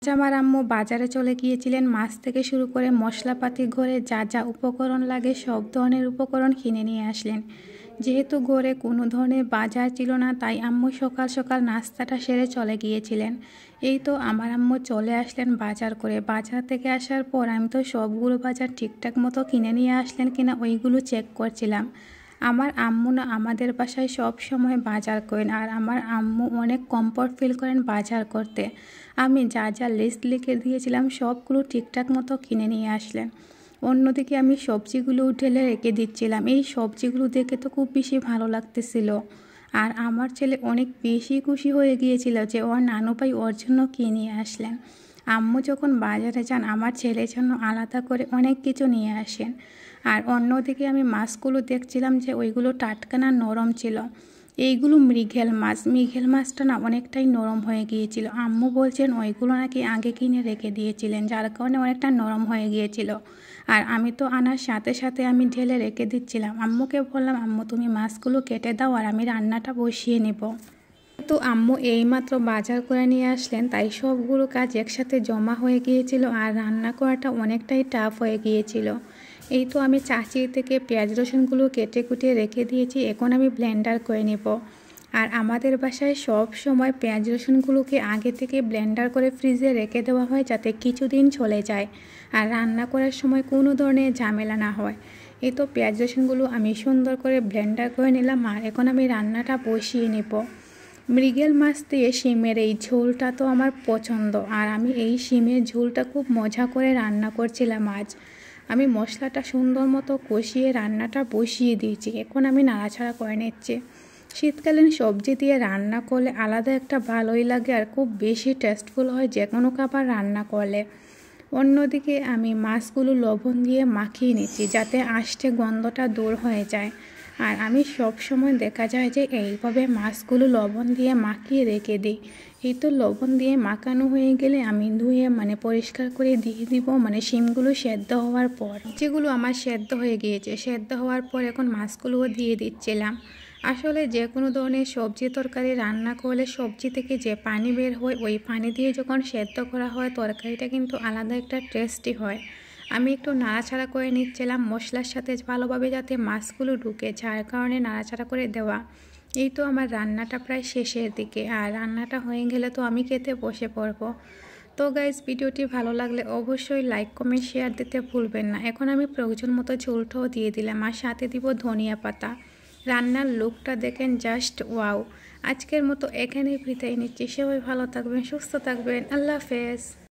আমার আম্মু বাজারে চলে গিয়েছিলেন। মাছ থেকে শুরু করে মশলাপাতি ঘরে যা যা উপকরণ লাগে সব ধরনের উপকরণ কিনে নিয়ে আসলেন। যেহেতু ঘরে কোনো ধরনের বাজার ছিল না, তাই আম্মু সকাল সকাল নাস্তাটা সেরে চলে গিয়েছিলেন। এই তো আমার আম্মু চলে আসলেন বাজার করে। বাজার থেকে আসার পর আমি তো সবগুলো বাজার ঠিকঠাক মতো কিনে নিয়ে আসলেন কিনা ওইগুলো চেক করছিলাম। আমার আম্মু না আমাদের বাসায় সব সময় বাজার করেন, আর আমার আম্মু অনেক কমফর্ট ফিল করেন বাজার করতে। আমি যা যা লিস্ট লিখে দিয়েছিলাম সবগুলো ঠিকঠাক মতো কিনে নিয়ে আসলেন। অন্যদিকে আমি সবজিগুলো ঢেলে রেখে দিচ্ছিলাম। এই সবজিগুলো দেখে তো খুব বেশি ভালো লাগতেছিল, আর আমার ছেলে অনেক বেশি খুশি হয়ে গিয়েছিল যে ওর নানু ভাই ওর জন্য কিনে আসলেন। আম্মু যখন বাজারে যান আমার ছেলের জন্য আলাদা করে অনেক কিছু নিয়ে আসেন। আর অন্যদিকে আমি মাছগুলো দেখছিলাম যে ওইগুলো টাটকা না নরম ছিল। এইগুলো মৃগেল মাছটা না অনেকটাই নরম হয়ে গিয়েছিল। আম্মু বলছেন ওইগুলো নাকি আগে কিনে রেখে দিয়েছিলেন, যার কারণে অনেকটা নরম হয়ে গিয়েছিল। আর আমি তো আনার সাথে সাথে আমি ঢেলে রেখে দিচ্ছিলাম। আম্মুকে বললাম, আম্মু তুমি মাছগুলো কেটে দাও আর আমি রান্নাটা বসিয়ে নেব। তো আম্মু এইমাত্র বাজার করে নিয়ে আসলেন, তাই সবগুলো কাজ একসাথে জমা হয়ে গিয়েছিল আর রান্না করাটা অনেকটাই টাফ হয়ে গিয়েছিল। এই তো আমি চাচি থেকে পেঁয়াজ রসুনগুলো কেটে কুটিয়ে রেখে দিয়েছি, এখন আমি ব্লেন্ডার করে নেব। আর আমাদের বাসায় সব সময় পেঁয়াজ রসুনগুলোকে আগে থেকে ব্লেন্ডার করে ফ্রিজে রেখে দেওয়া হয় যাতে কিছুদিন চলে যায় আর রান্না করার সময় কোনো ধরনের ঝামেলা না হয়। এই তো পেঁয়াজ রসুনগুলো আমি সুন্দর করে ব্লেন্ডার করে নিলাম, আর এখন আমি রান্নাটা বসিয়ে নেব। মৃগেল মাছ দিয়ে শিমের এই ঝোলটা তো আমার পছন্দ, আর আমি এই শিমের ঝোলটা খুব মজা করে রান্না করছিলাম আজ। আমি মশলাটা সুন্দর মতো কষিয়ে রান্নাটা বসিয়ে দিয়েছি, এখন আমি নাড়াচাড়া করে নিচ্ছি। শীতকালীন সবজি দিয়ে রান্না করলে আলাদা একটা ভালোই লাগে আর খুব বেশি টেস্টফুল হয় যে কোনো খাবার রান্না করলে। অন্যদিকে আমি মাছগুলো লবণ দিয়ে মাখিয়ে নিচ্ছি যাতে আষ্টে গন্ধটা দূর হয়ে যায়। আর আমি সব সময় দেখা যায় যে এইভাবে মাছগুলো লবণ দিয়ে মাখিয়ে রেখে দিই। এই তো লবণ দিয়ে মাখানো হয়ে গেলে আমি ধুয়ে পরিষ্কার করে দিয়ে দিব শিমগুলো সেদ্ধ হওয়ার পর। যেগুলো আমার সেদ্ধ হয়ে গিয়েছে, সেদ্ধ হওয়ার পর এখন মাছগুলোও দিয়ে দিচ্ছিলাম। আসলে যে কোনো ধরনের সবজি তরকারি রান্না করলে সবজি থেকে যে পানি বের হয় ওই পানি দিয়ে যখন সেদ্ধ করা হয় তরকারিটা কিন্তু আলাদা একটা টেস্টি হয়। আমি একটু নাড়াচাড়া করে নিচ্ছিলাম মশলার সাথে ভালোভাবে যাতে মাছগুলো ঢুকে, যার কারণে নাড়াচাড়া করে দেওয়া। এই তো আমার রান্নাটা প্রায় শেষের দিকে, আর রান্নাটা হয়ে গেলে তো আমি খেতে বসে পড়বো। তো গাইজ, ভিডিওটি ভালো লাগলে অবশ্যই লাইক কমেন্ট শেয়ার দিতে ভুলবেন না। এখন আমি প্রয়োজন মতো ঝোলটাও দিয়ে দিলাম আর সাথে দিব ধনিয়া পাতা। রান্নার লুকটা দেখেন, জাস্ট ওয়াও। আজকের মতো এখানেই বিদায় নিচ্ছি। সবাই ভালো থাকবেন, সুস্থ থাকবেন। আল্লাহ হাফেজ।